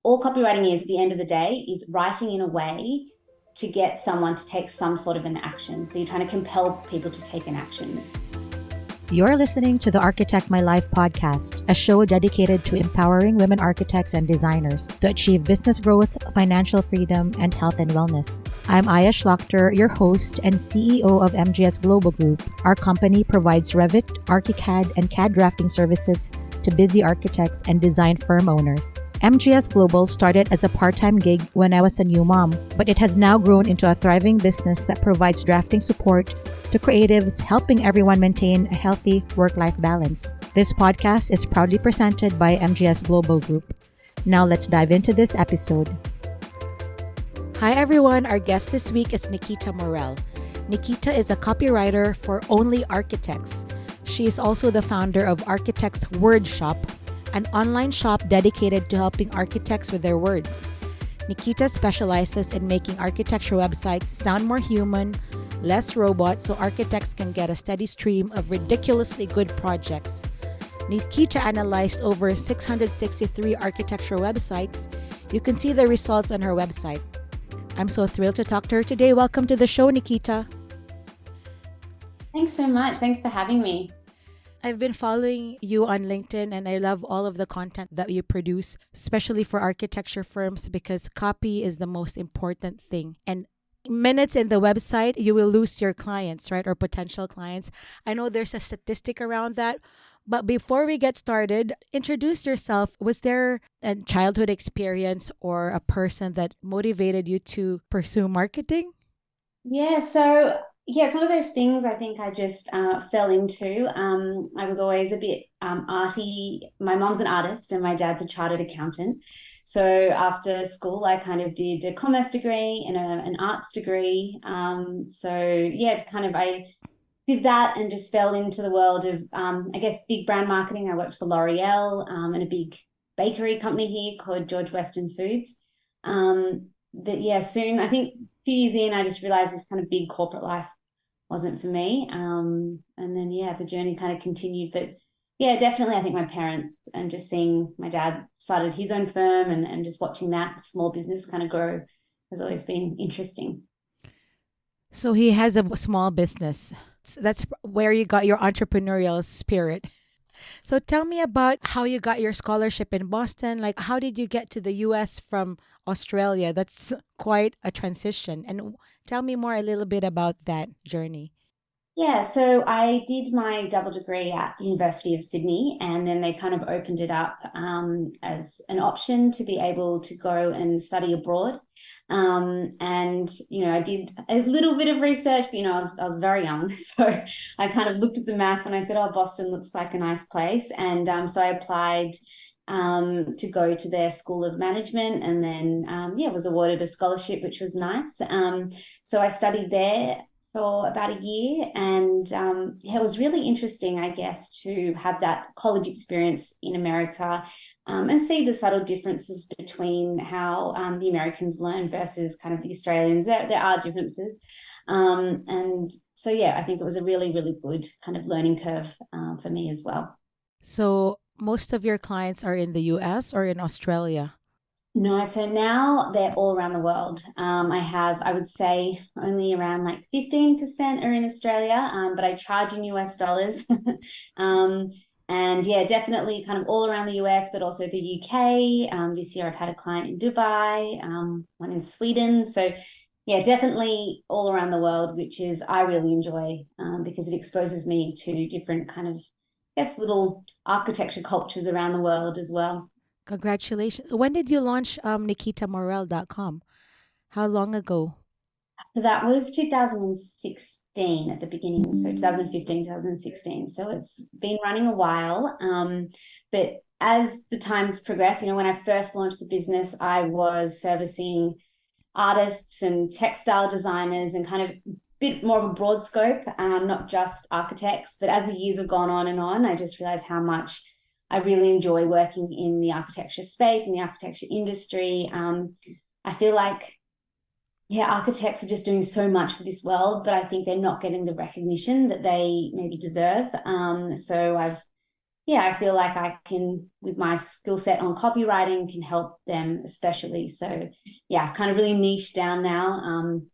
all copywriting is at the end of the day is writing in a way to get someone to take some sort of an action. So you're trying to compel people to take an action. You're listening to the Architect My Life podcast, a show dedicated to empowering women architects and designers to achieve business growth, financial freedom, and health and wellness. I'm Shlachter, your host and CEO of MGS Global Group. Our company provides Revit, ArchiCAD, and CAD drafting services to busy architects and design firm owners. MGS Global started as a part-time gig when I was a new mom, but it has now grown into a thriving business that provides drafting support to creatives, helping everyone maintain a healthy work-life balance. This podcast is proudly presented by MGS Global Group. Now let's dive into this episode. Hi everyone, our guest this week is Nikita Morell. Nikita is a copywriter for Only Architects. She is also the founder of Architects WordShop, an online shop dedicated to helping architects with their words. Nikita specializes in making architecture websites sound more human, less robot, so architects can get a steady stream of ridiculously good projects. Nikita analyzed over 663 architecture websites. You can see the results on her website. I'm so thrilled to talk to her today. Welcome to the show, Nikita. Thanks so much. Thanks for having me. I've been following you on LinkedIn and I love all of the content that you produce, especially for architecture firms, because copy is the most important thing. And minutes in the website, you will lose your clients, right? Or potential clients. I know there's a statistic around that. But before we get started, introduce yourself. Was there a childhood experience or a person that motivated you to pursue marketing? It's one of those things I think I just fell into. I was always a bit arty. My mom's an artist and my dad's a chartered accountant. So after school, I kind of did a commerce degree and an arts degree. I did that and just fell into the world of, big brand marketing. I worked for L'Oreal and a big bakery company here called George Weston Foods. Soon, I think a few years in, I just realized this kind of big corporate life wasn't for me. The journey kind of continued. But yeah, definitely, I think my parents and just seeing my dad started his own firm and just watching that small business kind of grow has always been interesting. So he has a small business. That's where you got your entrepreneurial spirit. So tell me about how you got your scholarship in Boston. Like, how did you get to the US from Australia? That's quite a transition. And tell me more a little bit about that journey. Yeah, so I did my double degree at University of Sydney, and then they kind of opened it up as an option to be able to go and study abroad. I did a little bit of research, but I was very young, so I kind of looked at the map and I said, "Oh, Boston looks like a nice place," and so I applied to go to their School of Management, and then was awarded a scholarship, which was nice. So I studied there for about a year, and it was really interesting, I guess, to have that college experience in America and see the subtle differences between how the Americans learn versus kind of the Australians. There are differences. I think it was a really, really good kind of learning curve for me as well. So most of your clients are in the US or in Australia? No, so now they're all around the world. I would say only around like 15% are in Australia, but I charge in US dollars. Definitely kind of all around the US, but also the UK. This year I've had a client in Dubai, one in Sweden. So yeah, definitely all around the world, which is I really enjoy because it exposes me to different kind of, little architecture cultures around the world as well. Congratulations. When did you launch NikitaMorell.com? How long ago? So that was 2016 at the beginning. So 2015, 2016. So it's been running a while. But as the times progress, when I first launched the business, I was servicing artists and textile designers and kind of a bit more of a broad scope, not just architects. But as the years have gone on, I just realized how much I really enjoy working in the architecture space, in the architecture industry. I feel like, architects are just doing so much for this world, but I think they're not getting the recognition that they maybe deserve. So I've yeah, I feel like I can, with my skill set on copywriting, can help them especially. So yeah, I've kind of really niched down now.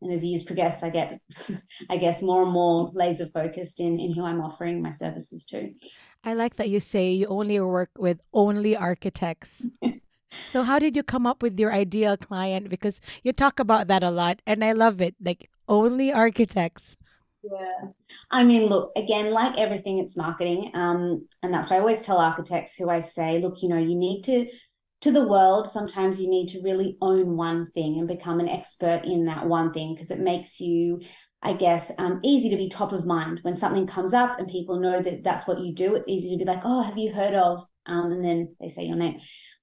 And as years progress, I get, I guess, more and more laser focused in who I'm offering my services to. I like that you say you only work with only architects. So how did you come up with your ideal client? Because you talk about that a lot and I love it. Like only architects. Yeah. I mean, look, again, like everything, it's marketing. And that's why I always tell architects who I say, look, you need to the world, sometimes you need to really own one thing and become an expert in that one thing because it makes you, I guess, easy to be top of mind when something comes up and people know that that's what you do. It's easy to be like, oh, have you heard of? And then they say your name.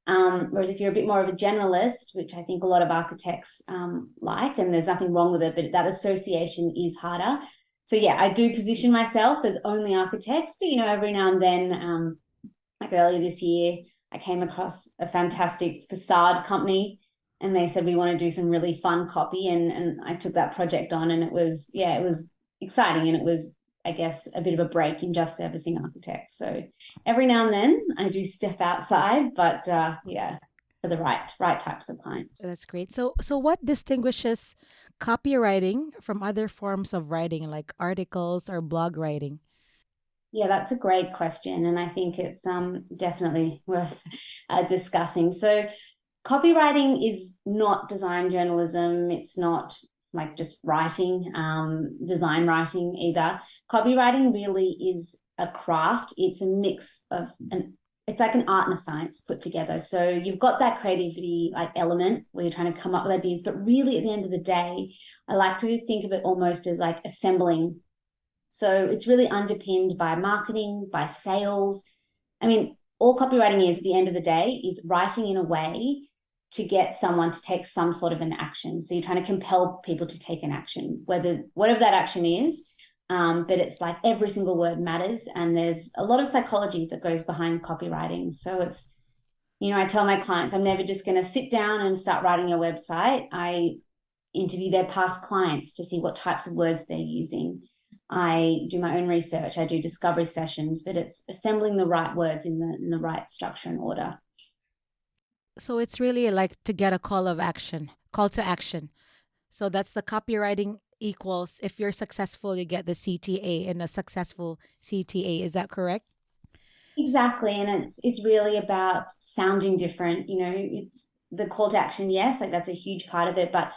Whereas if you're a bit more of a generalist, which I think a lot of architects like, and there's nothing wrong with it, but that association is harder. So yeah, I do position myself as only architects, but every now and then, like earlier this year, I came across a fantastic facade company and they said we want to do some really fun copy and I took that project on and it was exciting and it was, I guess, a bit of a break in just servicing architects. So every now and then I do step outside, but yeah, for the right types of clients. That's great. So what distinguishes copywriting from other forms of writing like articles or blog writing? Yeah, that's a great question, and I think it's definitely worth discussing. So, copywriting is not design journalism. It's not like just writing, design writing either. Copywriting really is a craft. It's a mix of it's like an art and a science put together. So you've got that creativity like element where you're trying to come up with ideas, but really at the end of the day, I like to think of it almost as like assembling. So it's really underpinned by marketing, by sales. I mean, all copywriting is at the end of the day is writing in a way to get someone to take some sort of an action. So you're trying to compel people to take an action, whatever that action is. But it's like every single word matters, and there's a lot of psychology that goes behind copywriting. So it's, I tell my clients, I'm never just going to sit down and start writing a website. I interview their past clients to see what types of words they're using. I do my own research. I do discovery sessions, but it's assembling the right words in the right structure and order. So it's really like to get a call to action. So that's the copywriting equals if you're successful, you get the CTA and a successful CTA. Is that correct? Exactly, and it's really about sounding different. It's the call to action. Yes, like that's a huge part of it, but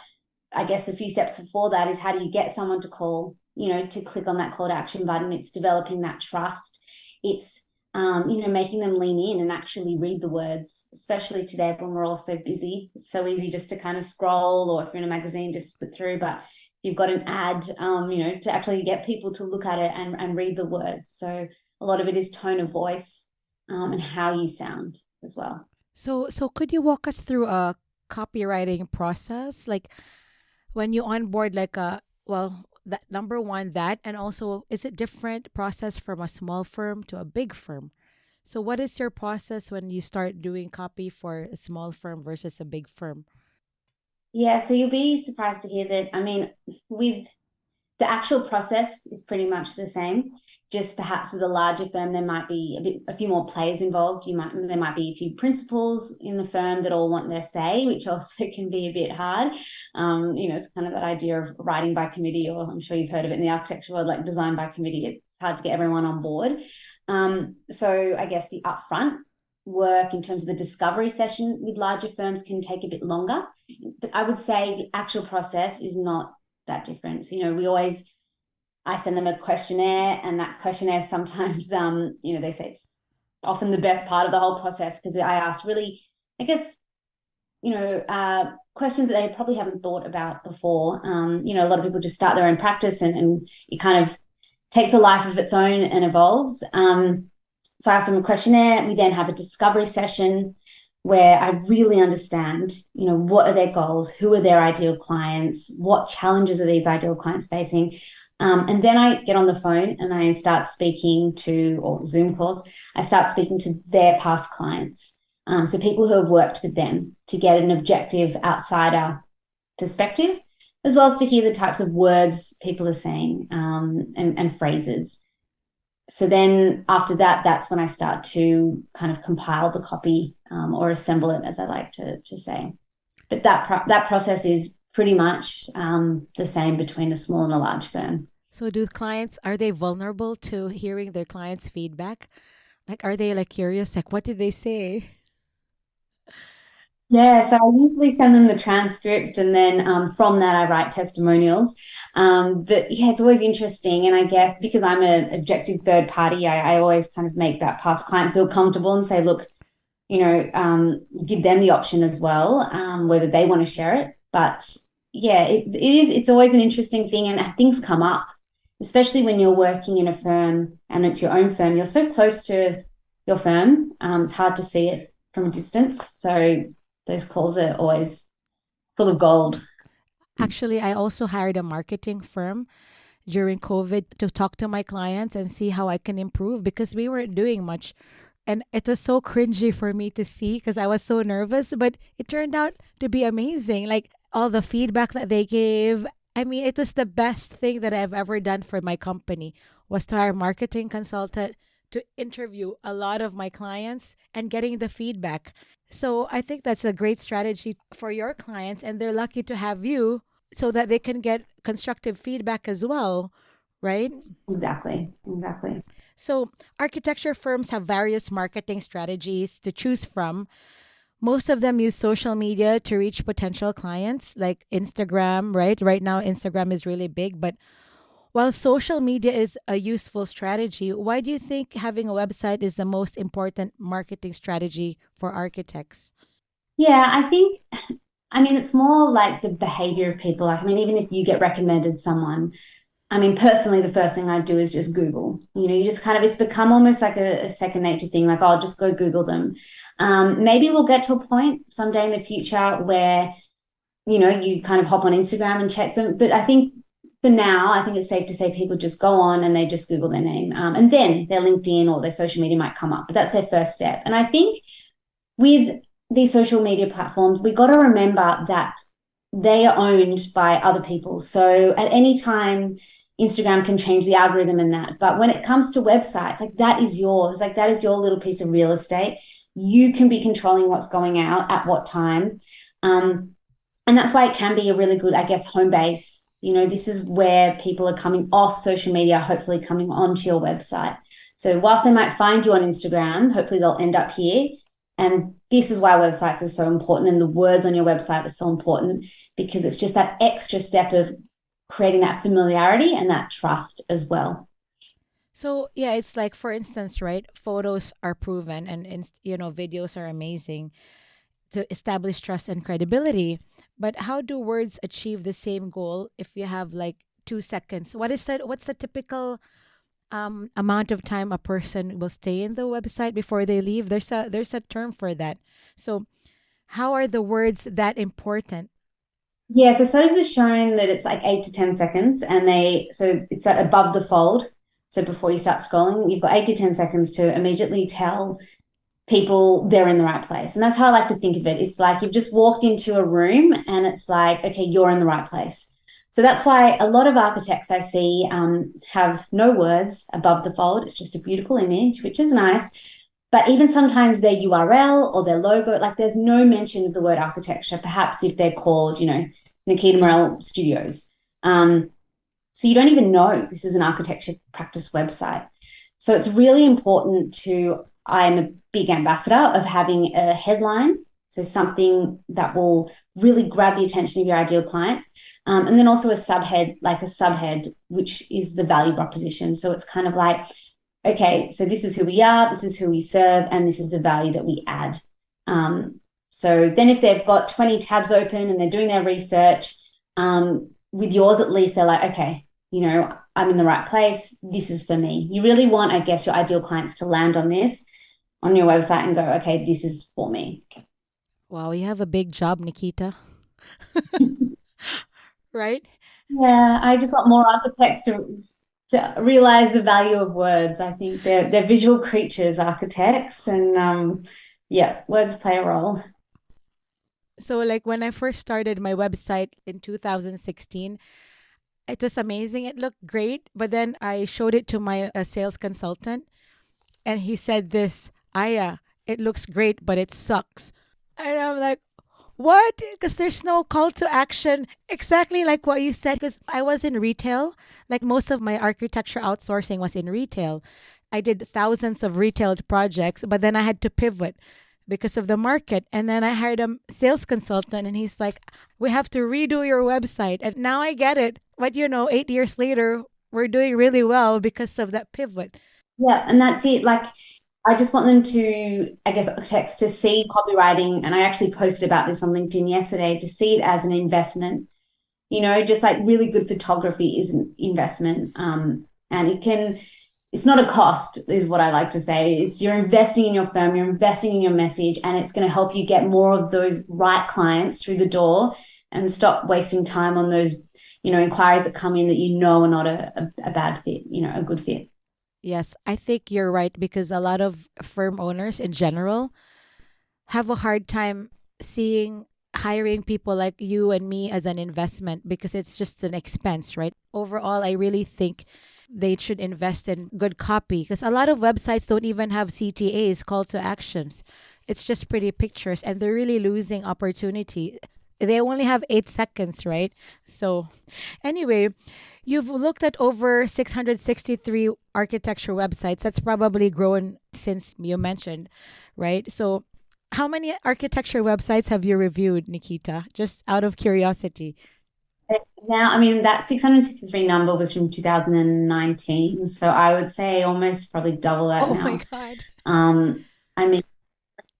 I guess a few steps before that is how do you get someone to to click on that call to action button? It's developing that trust. It's, making them lean in and actually read the words, especially today when we're all so busy. It's so easy just to kind of scroll or if you're in a magazine, just flip through. But you've got an ad, to actually get people to look at it and read the words. So a lot of it is tone of voice, and how you sound as well. So could you walk us through a copywriting process? Like when you onboard like that number one that and also is it different process from a small firm to a big firm? So what is your process when you start doing copy for a small firm versus a big firm? Yeah, so you'll be surprised to hear that. I mean, with the actual process is pretty much the same. Just perhaps with a larger firm, there might be a few more players involved. There might be a few principals in the firm that all want their say, which also can be a bit hard. It's kind of that idea of writing by committee, or I'm sure you've heard of it in the architecture world, like design by committee. It's hard to get everyone on board. So I guess the upfront work in terms of the discovery session with larger firms can take a bit longer. But I would say the actual process is not that different. So, I send them a questionnaire, and that questionnaire sometimes, they say it's often the best part of the whole process because I ask really, I guess, questions that they probably haven't thought about before. A lot of people just start their own practice and it kind of takes a life of its own and evolves. So I ask them a questionnaire. We then have a discovery session where I really understand, what are their goals? Who are their ideal clients? What challenges are these ideal clients facing? And then I get on the phone and I start speaking to, or Zoom calls, I start speaking to their past clients. So people who have worked with them to get an objective outsider perspective, as well as to hear the types of words people are saying, and phrases. So then after that, that's when I start to kind of compile the copy, or assemble it, as I like to say. But that process is pretty much the same between a small and a large firm. So do clients, are they vulnerable to hearing their clients' feedback? Like, are they like curious? Like, what did they say? Yeah, so I usually send them the transcript, and then from that I write testimonials. But yeah, it's always interesting. And I guess because I'm an objective third party, I always kind of make that past client feel comfortable and say, look, give them the option as well, whether they want to share it. But yeah, it's always an interesting thing, and things come up, especially when you're working in a firm and it's your own firm. You're so close to your firm, it's hard to see it from a distance. So those calls are always full of gold. Actually, I also hired a marketing firm during COVID to talk to my clients and see how I can improve because we weren't doing much. And it was so cringy for me to see because I was so nervous, but it turned out to be amazing. Like all the feedback that they gave. I mean, it was the best thing that I've ever done for my company was to hire a marketing consultant to interview a lot of my clients and getting the feedback. So I think that's a great strategy for your clients and they're lucky to have you so that they can get constructive feedback as well, right? Exactly, exactly. So, architecture firms have various marketing strategies to choose from. Most of them use social media to reach potential clients, like Instagram, right? Right now, Instagram is really big. But while social media is a useful strategy, why do you think having a website is the most important marketing strategy for architects? Yeah, I mean, it's more like the behavior of people. Like, I mean, even if you get recommended someone, I mean, personally, the first thing I do is just Google. You just kind of, it's become almost like a second nature thing. Like, I'll just go Google them. Maybe we'll get to a point someday in the future where, you kind of hop on Instagram and check them. But I think for now, I think it's safe to say people just go on and they just Google their name. And then their LinkedIn or their social media might come up. But that's their first step. And I think with these social media platforms, we got to remember that they are owned by other people. So at any time, Instagram can change the algorithm in that. But when it comes to websites, like that is yours, like that is your little piece of real estate. You can be controlling what's going out at what time. Um, and that's why it can be a really good, I guess, home base. This is where people are coming off social media, hopefully coming onto your website. So whilst they might find you on Instagram, hopefully they'll end up here. And this is why websites are so important and the words on your website are so important because it's just that extra step of creating that familiarity and that trust as well. So, yeah, it's like, for instance, right? Photos are proven and, videos are amazing to establish trust and credibility. But how do words achieve the same goal if you have like 2 seconds? What's the typical amount of time a person will stay in the website before they leave? There's a term for that. So how are the words that important? Yeah, so studies have shown that it's like 8 to 10 seconds, and so it's at above the fold. So before you start scrolling, you've got 8 to 10 seconds to immediately tell people they're in the right place. And that's how I like to think of it. It's like you've just walked into a room and it's like, okay, you're in the right place. So that's why a lot of architects I see have no words above the fold. It's just a beautiful image, which is nice. But even sometimes their URL or their logo, like there's no mention of the word architecture, perhaps if they're called, Nikita Morell Studios. So you don't even know this is an architecture practice website. So it's really important I'm a big ambassador of having a headline, so something that will really grab the attention of your ideal clients. And then also a subhead, which is the value proposition. So it's kind of like, okay, so this is who we are, this is who we serve, and this is the value that we add. So then if they've got 20 tabs open and they're doing their research, with yours at least, they're like, okay, I'm in the right place. This is for me. You really want, I guess, your ideal clients to land on this on your website and go, okay, this is for me. Wow, you have a big job, Nikita. Right? Yeah, I just want more architects to realize the value of words. I think they're visual creatures, architects, and yeah, words play a role. So like when I first started my website in 2016, It was amazing. It looked great. But then I showed it to my sales consultant, and he said this, Aya, it looks great, but it sucks. And I'm like, what? Because there's no call to action. Exactly like what you said. Because I was in retail, like most of my architecture outsourcing was in retail. I did thousands of retail projects, but then I had to pivot because of the market. And then I hired a sales consultant, and he's like, we have to redo your website. And now I get it. But 8 years later, we're doing really well because of that pivot. Yeah, and that's it. Like, I just want them to, I guess, architects to see copywriting, and I actually posted about this on LinkedIn yesterday, to see it as an investment. Just like really good photography is an investment. And it's not a cost, is what I like to say. It's you're investing in your firm, you're investing in your message, and it's going to help you get more of those right clients through the door and stop wasting time on those, inquiries that come in that are not a bad fit, a good fit. Yes, I think you're right because a lot of firm owners in general have a hard time seeing hiring people like you and me as an investment because it's just an expense, right? Overall, I really think they should invest in good copy because a lot of websites don't even have CTAs, call to actions. It's just pretty pictures, and they're really losing opportunity. They only have 8 seconds, right? So, anyway, you've looked at over 663 architecture websites. That's probably grown since you mentioned, right? So, how many architecture websites have you reviewed, Nikita? Just out of curiosity. Now, I mean, that 663 number was from 2019. So I would say almost probably double that Oh my now. God. I mean,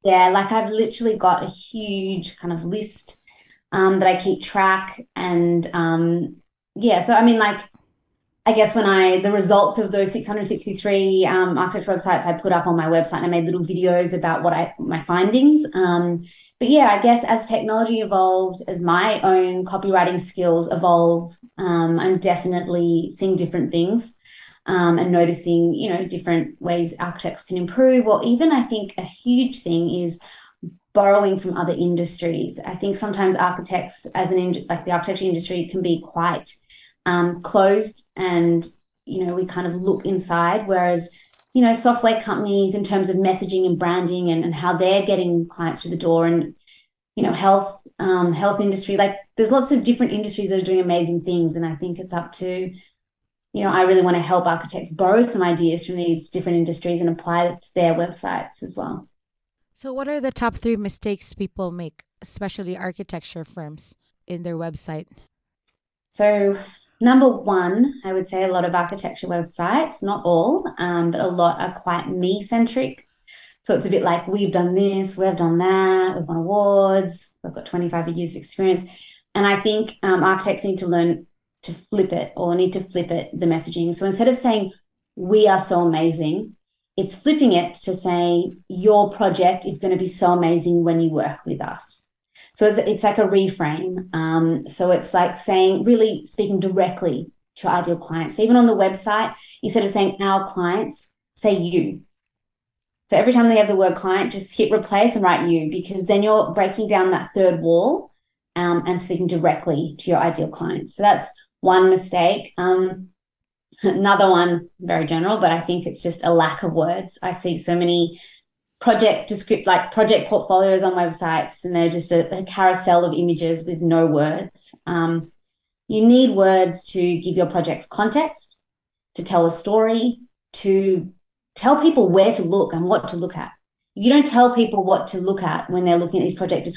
yeah, like I've literally got a huge kind of list that I keep track. And yeah, so I mean, like, I guess the results of those 663 architecture websites I put up on my website, and I made little videos about my findings. But yeah, I guess as technology evolves, as my own copywriting skills evolve, I'm definitely seeing different things, and noticing, different ways architects can improve. Or even I think a huge thing is borrowing from other industries. I think sometimes architects, like the architecture industry, can be quite closed, and we kind of look inside, whereas software companies, in terms of messaging and branding, and how they're getting clients through the door, and health industry, like there's lots of different industries that are doing amazing things, and I think it's up to, I really want to help architects borrow some ideas from these different industries and apply it to their websites as well. So, what are the top 3 mistakes people make, especially architecture firms, in their website? So, number one, I would say a lot of architecture websites, not all, but a lot are quite me-centric. So it's a bit like, we've done this, we've done that, we've won awards, we've got 25 years of experience. And I think architects need to learn to flip it, or need to flip it, the messaging. So instead of saying, we are so amazing, it's flipping it to say, your project is going to be so amazing when you work with us. So it's like a reframe. So it's like saying, really speaking directly to your ideal clients. So even on the website, instead of saying our clients, say you. So every time they have the word client, just hit replace and write you, because then you're breaking down that third wall, and speaking directly to your ideal clients. So that's one mistake. Another one, very general, but I think it's just a lack of words. I see so many project portfolios on websites, and they're just a carousel of images with no words. You need words to give your projects context, to tell a story, to tell people where to look and what to look at. You don't tell people what to look at when they're looking at these project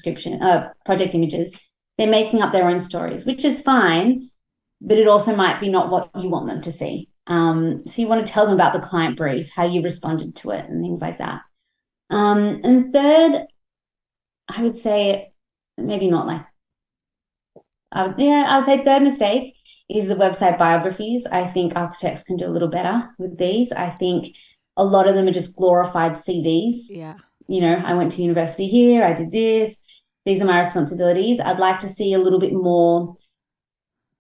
images. They're making up their own stories, which is fine, but it also might be not what you want them to see. So you want to tell them about the client brief, how you responded to it, and things like that. And third, I would say, maybe not like, I would say third mistake is the website biographies. I think architects can do a little better with these. I think a lot of them are just glorified CVs. Yeah. I went to university here, I did this, these are my responsibilities. I'd like to see a little bit more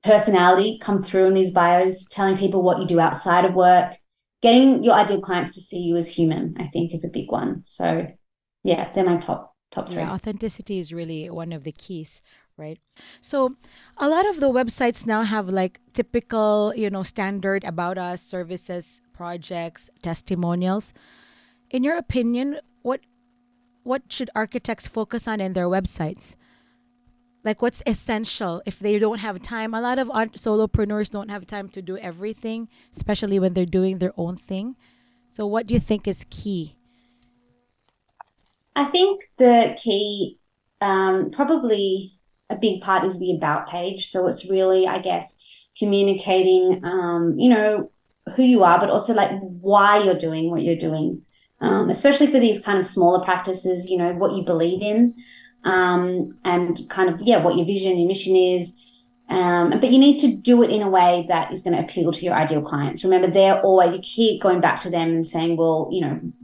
personality come through in these bios, telling people what you do outside of work, getting your ideal clients to see you as human, I think, is a big one. So yeah, they're my top three. Yeah, authenticity is really one of the keys, right? So a lot of the websites now have like typical, standard about us, services, projects, testimonials. In your opinion, what should architects focus on in their websites? Like what's essential if they don't have time? A lot of solopreneurs don't have time to do everything, especially when they're doing their own thing. So what do you think is key? I think the key, probably a big part is the about page. So it's really, I guess, communicating, who you are, but also like why you're doing what you're doing. Especially for these kind of smaller practices, what you believe in, and kind of, yeah, what your vision, your mission is. But you need to do it in a way that is going to appeal to your ideal clients. Remember, you keep going back to them and saying, well,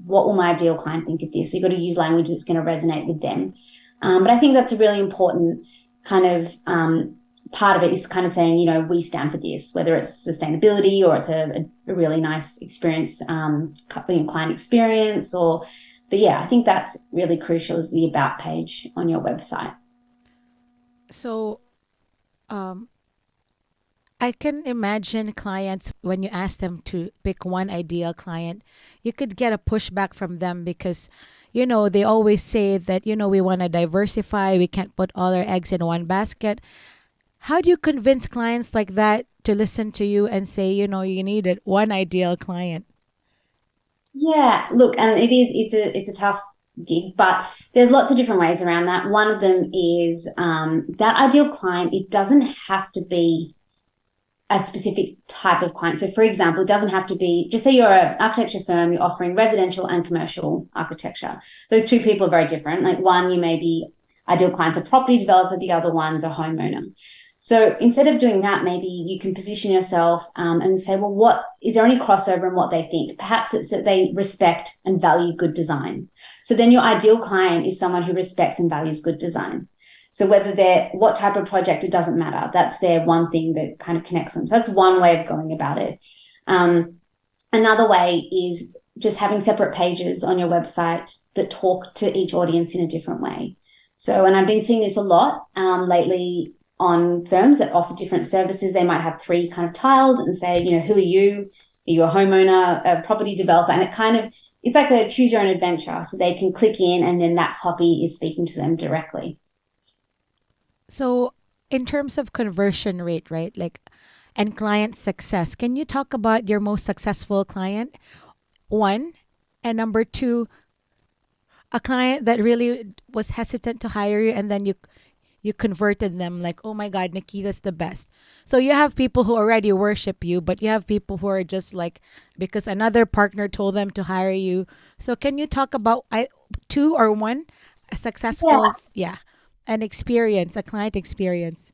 what will my ideal client think of this? So you've got to use language that's going to resonate with them. But I think that's a really important kind of part of it is kind of saying, we stand for this, whether it's sustainability or it's a really nice experience, client experience, but yeah, I think that's really crucial is the about page on your website. So I can imagine clients when you ask them to pick one ideal client, you could get a pushback from them because, they always say that, we want to diversify, we can't put all our eggs in one basket. How do you convince clients like that to listen to you and say, you needed one ideal client? Yeah, look, and it's a tough gig, but there's lots of different ways around that. One of them is that ideal client, it doesn't have to be a specific type of client. So for example, it doesn't have to be, just say you're an architecture firm, you're offering residential and commercial architecture. Those two people are very different. Like one, you may be ideal client's a property developer, the other one's a homeowner. So instead of doing that, maybe you can position yourself and say, well, is there any crossover in what they think? Perhaps it's that they respect and value good design. So then your ideal client is someone who respects and values good design. So what type of project, it doesn't matter. That's their one thing that kind of connects them. So that's one way of going about it. Another way is just having separate pages on your website that talk to each audience in a different way. So, and I've been seeing this a lot lately on firms that offer different services. They might have 3 kind of tiles and say, who are you? Are you a homeowner, a property developer? And it's like a choose your own adventure. So they can click in and then that copy is speaking to them directly. So in terms of conversion rate, right? And client success, can you talk about your most successful client? One, and number 2, a client that really was hesitant to hire you and then you converted them like, oh my God, Nikita's the best. So you have people who already worship you, but you have people who are just like, because another partner told them to hire you. So can you talk about 2 or 1, a successful, an experience, a client experience?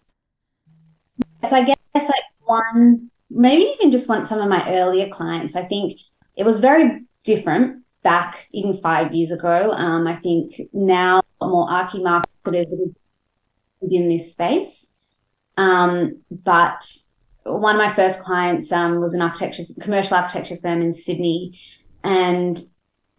So I guess like one, maybe even just some of my earlier clients, I think it was very different back even 5 years ago. I think now more archi marketers within this space. But one of my first clients was an commercial architecture firm in Sydney. And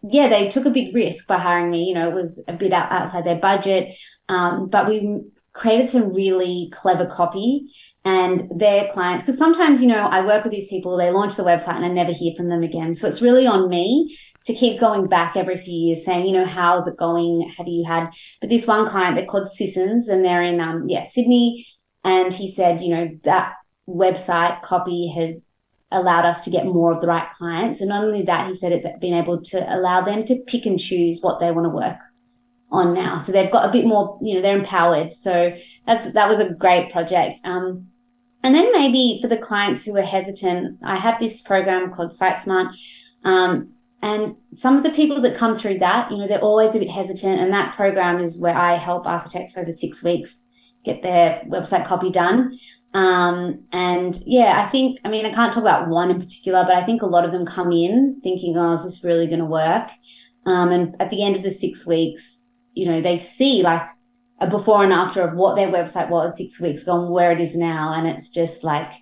yeah, they took a big risk by hiring me. It was a bit outside their budget. But we created some really clever copy and their clients, because sometimes, I work with these people, they launch the website and I never hear from them again. So it's really on me to keep going back every few years saying, how's it going? But this one client, they're called Sissons and they're in, Sydney. And he said, that website copy has allowed us to get more of the right clients. And not only that, he said it's been able to allow them to pick and choose what they want to work on now. So they've got a bit more, they're empowered. So that was a great project. And then maybe for the clients who are hesitant, I have this program called SiteSmart. And some of the people that come through that, they're always a bit hesitant. And that program is where I help architects over 6 weeks get their website copy done. And yeah, I can't talk about one in particular, but I think a lot of them come in thinking, oh, is this really going to work? And at the end of the 6 weeks, they see like a before and after of what their website was 6 weeks ago and where it is now. And it's just like,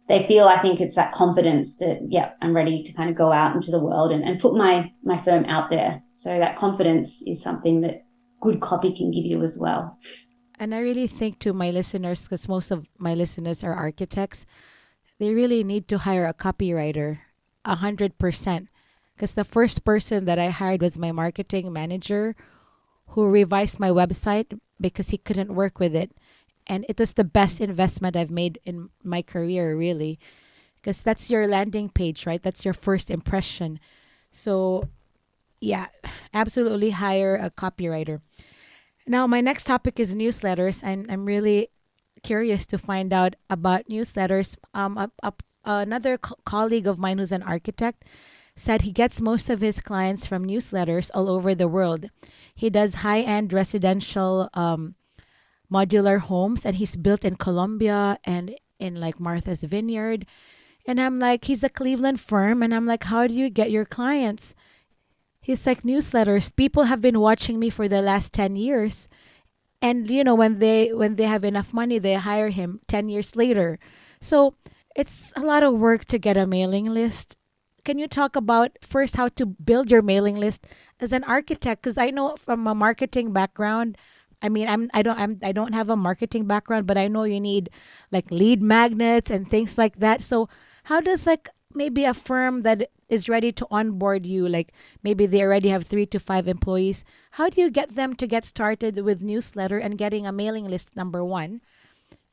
they feel, I think it's that confidence that, yeah, I'm ready to kind of go out into the world and put my firm out there. So that confidence is something that good copy can give you as well. And I really think to my listeners, because most of my listeners are architects, they really need to hire a copywriter, 100%. Because the first person that I hired was my marketing manager who revised my website because he couldn't work with it. And it was the best investment I've made in my career, really. Because that's your landing page, right? That's your first impression. So, yeah, absolutely hire a copywriter. Now, my next topic is newsletters, and I'm really curious to find out about newsletters. Another colleague of mine who's an architect said he gets most of his clients from newsletters all over the world. He does high end residential modular homes, and he's built in Colombia and in like Martha's Vineyard. And I'm like, he's a Cleveland firm. And I'm like, how do you get your clients? He's like, newsletters. People have been watching me for the last 10 years. And when they have enough money, they hire him 10 years later. So it's a lot of work to get a mailing list. Can you talk about first how to build your mailing list as an architect? Because I know from a marketing background, I mean, I don't have a marketing background, but I know you need like lead magnets and things like that. So how does like maybe a firm that is ready to onboard you, like maybe they already have 3 to 5 employees, how do you get them to get started with newsletter and getting a mailing list, number one?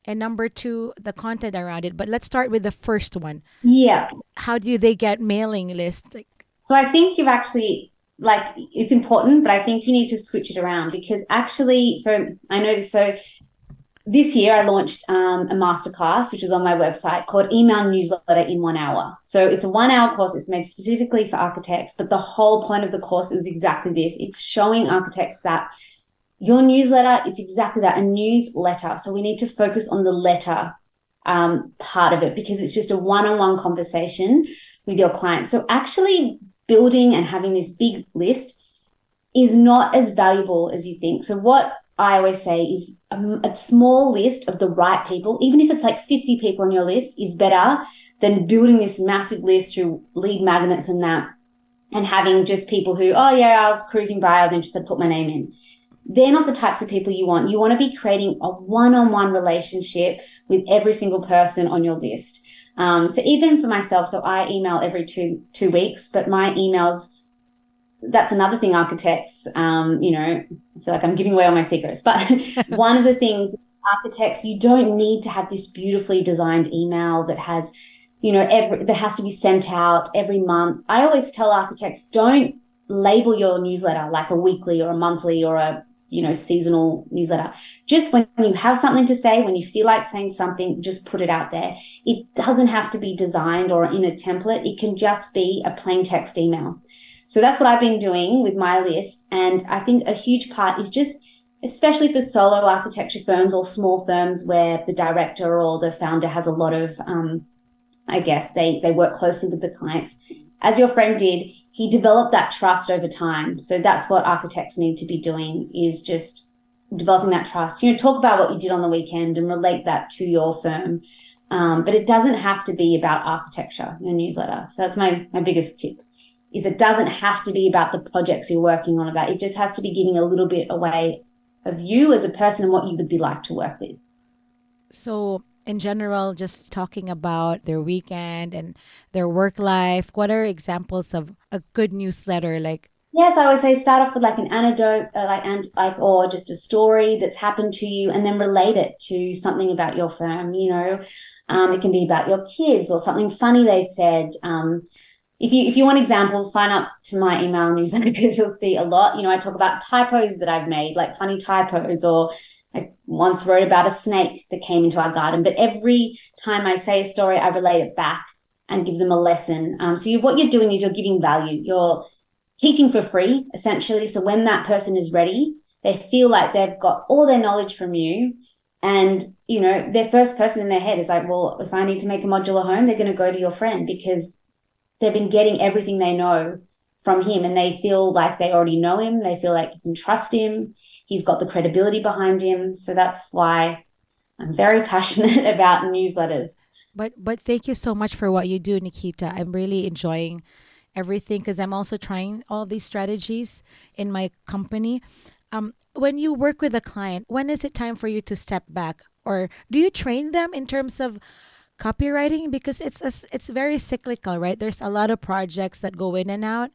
And number two, the content around it. But let's start with the first one. Yeah. How do they get mailing lists? Like, So I think you've actually, like, it's important, but I think you need to switch it around because actually, so I know this. So this year I launched a masterclass, which is on my website, called Email Newsletter in 1 hour. So it's a 1 hour course. It's made specifically for architects, but the whole point of the course is exactly this. It's showing architects that your newsletter, it's exactly that, a newsletter. So we need to focus on the letter part of it because it's just a one-on-one conversation with your clients. So actually building and having this big list is not as valuable as you think. So what I always say is a small list of the right people, even if it's like 50 people on your list, is better than building this massive list through lead magnets and that, and having just people who, oh yeah, I was cruising by, I was interested, put my name in. They're not the types of people you want. You want to be creating a one-on-one relationship with every single person on your list. So even for myself, so I email every two weeks, but my emails, that's another thing architects, I feel like I'm giving away all my secrets, but one of the things architects, you don't need to have this beautifully designed email that has, that has to be sent out every month. I always tell architects, don't label your newsletter like a weekly or a monthly or a, seasonal newsletter. Just when you have something to say, when you feel like saying something, just put it out there. It doesn't have to be designed or in a template. It can just be a plain text email. So that's what I've been doing with my list. And I think a huge part is just, especially for solo architecture firms or small firms where the director or the founder has a lot of, they work closely with the clients. As your friend did, he developed that trust over time. So that's what architects need to be doing, is just developing that trust. Talk about what you did on the weekend and relate that to your firm. But it doesn't have to be about architecture, your newsletter. So that's my biggest tip, is it doesn't have to be about the projects you're working on or that. It just has to be giving a little bit away of you as a person and what you would be like to work with. so in general, just talking about their weekend and their work life, what are examples of a good newsletter? Like, Yes, I always say start off with like an anecdote, or just a story that's happened to you, and then relate it to something about your firm. It can be about your kids or something funny they said. If you want examples, sign up to my email newsletter because you'll see a lot. I talk about typos that I've made, like funny typos, or I once wrote about a snake that came into our garden. But every time I say a story, I relate it back and give them a lesson. What you're doing is you're giving value. You're teaching for free, essentially. So when that person is ready, they feel like they've got all their knowledge from you. And, their first person in their head is like, well, if I need to make a modular home, they're going to go to your friend because they've been getting everything they know from him, and they feel like they already know him. They feel like you can trust him. He's got the credibility behind him. So that's why I'm very passionate about newsletters. but thank you so much for what you do, Nikita. I'm really enjoying everything because I'm also trying all these strategies in my company. when you work with a client, when is it time for you to step back? Or do you train them in terms of copywriting? Because it's very cyclical, right? There's a lot of projects that go in and out.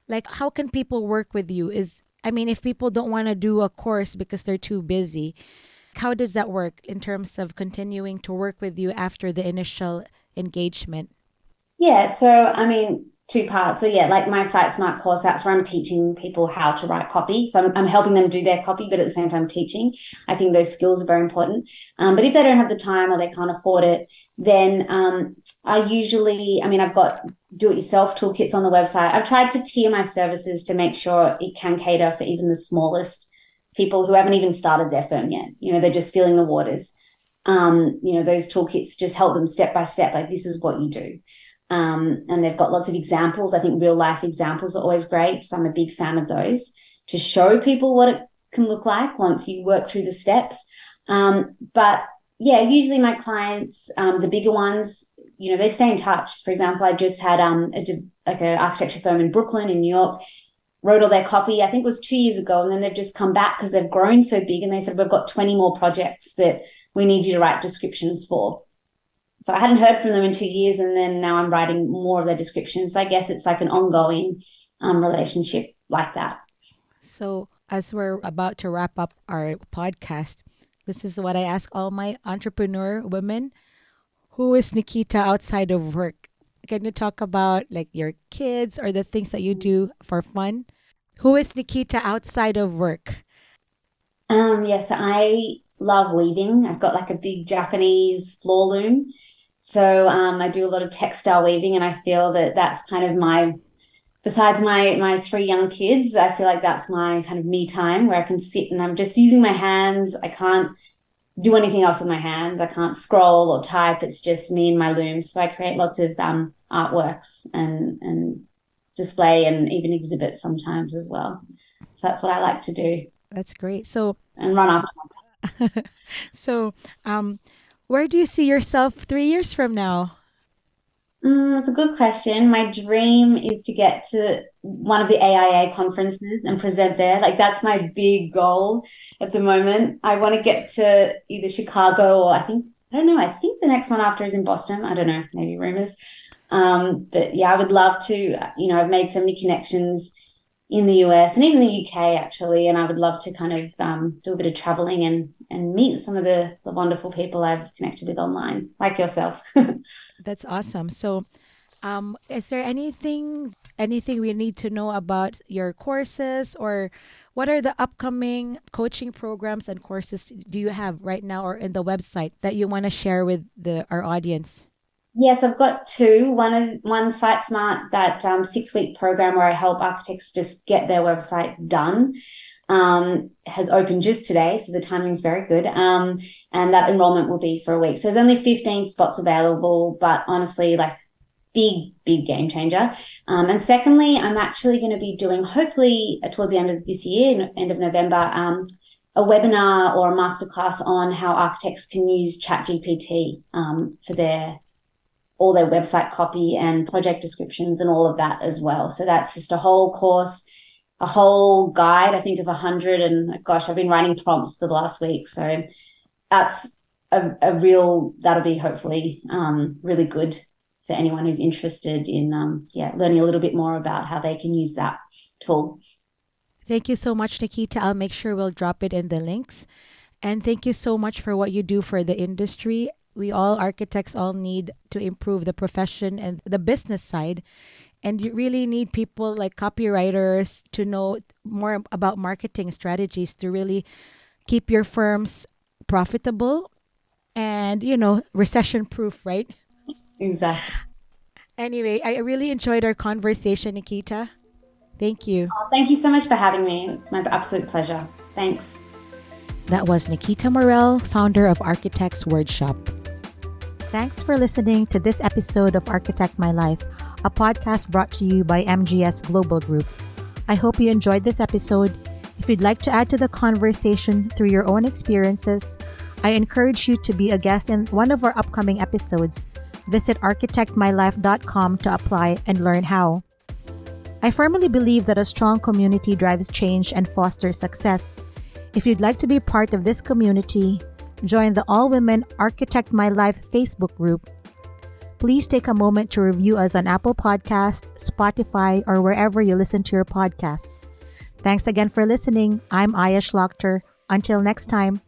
Like, how can people work with you? If people don't want to do a course because they're too busy, how does that work in terms of continuing to work with you after the initial engagement? Yeah, so two parts. So yeah, like my Site Smart course, that's where I'm teaching people how to write copy. So I'm helping them do their copy, but at the same time teaching. I think those skills are very important. But if they don't have the time or they can't afford it, then I've got do-it-yourself toolkits on the website. I've tried to tier my services to make sure it can cater for even the smallest people who haven't even started their firm yet. They're just feeling the waters. Those toolkits just help them step by step, like this is what you do. And they've got lots of examples. I think real life examples are always great. So I'm a big fan of those to show people what it can look like once you work through the steps. But yeah, usually my clients, the bigger ones, they stay in touch. For example, I just had an architecture firm in Brooklyn, in New York, wrote all their copy, I think it was 2 years ago. And then they've just come back because they've grown so big. And they said, we've got 20 more projects that we need you to write descriptions for. So I hadn't heard from them in 2 years, and then now I'm writing more of their descriptions. So I guess it's like an ongoing relationship like that. So as we're about to wrap up our podcast, this is what I ask all my entrepreneur women. Who is Nikita outside of work? Can you talk about like your kids or the things that you do for fun? Who is Nikita outside of work? Yes, I love weaving. I've got like a big Japanese floor loom. So I do a lot of textile weaving, and I feel that that's kind of besides my 3 young kids, I feel like that's my kind of me time where I can sit and I'm just using my hands. I can't do anything else with my hands. I can't scroll or type. It's just me and my loom. So I create lots of artworks and display and even exhibit sometimes as well. So that's what I like to do. That's great. And run after. So, where do you see yourself 3 years from now? That's a good question. My dream is to get to one of the AIA conferences and present there. Like that's my big goal at the moment. I want to get to either Chicago or I think the next one after is in Boston. I don't know, maybe rumors. But yeah, I would love to, I've made so many connections in the US and even the UK actually. And I would love to kind of do a bit of traveling and meet some of the wonderful people I've connected with online, like yourself. That's awesome. So, is there anything we need to know about your courses, or what are the upcoming coaching programs and courses do you have right now or in the website that you want to share with our audience? Yes, I've got 2. One Site Smart, that 6-week program where I help architects just get their website done, has opened just today, so the timing's very good. And that enrollment will be for a week. So there's only 15 spots available, but honestly, like big game changer. And secondly, I'm actually going to be doing, hopefully towards the end of this year, end of November, a webinar or a masterclass on how architects can use ChatGPT for all their website copy and project descriptions and all of that as well. So that's just a whole course, a whole guide, I think of 100. And gosh, I've been writing prompts for the last week. So that's that'll be hopefully really good for anyone who's interested in learning a little bit more about how they can use that tool. Thank you so much, Nikita. I'll make sure we'll drop it in the links. And thank you so much for what you do for the industry. We architects all need to improve the profession and the business side. And you really need people like copywriters to know more about marketing strategies to really keep your firms profitable and, recession proof, right? Exactly. Anyway, I really enjoyed our conversation, Nikita. Thank you. Oh, thank you so much for having me. It's my absolute pleasure. Thanks. That was Nikita Morell, founder of Architects WordShop. Thanks for listening to this episode of Architect My Life, a podcast brought to you by MGS Global Group. I hope you enjoyed this episode. If you'd like to add to the conversation through your own experiences, I encourage you to be a guest in one of our upcoming episodes. Visit architectmylife.com to apply and learn how. I firmly believe that a strong community drives change and fosters success. If you'd like to be part of this community, join the All Women Architect My Life Facebook group. Please take a moment to review us on Apple Podcasts, Spotify, or wherever you listen to your podcasts. Thanks again for listening. I'm Shlachter. Until next time.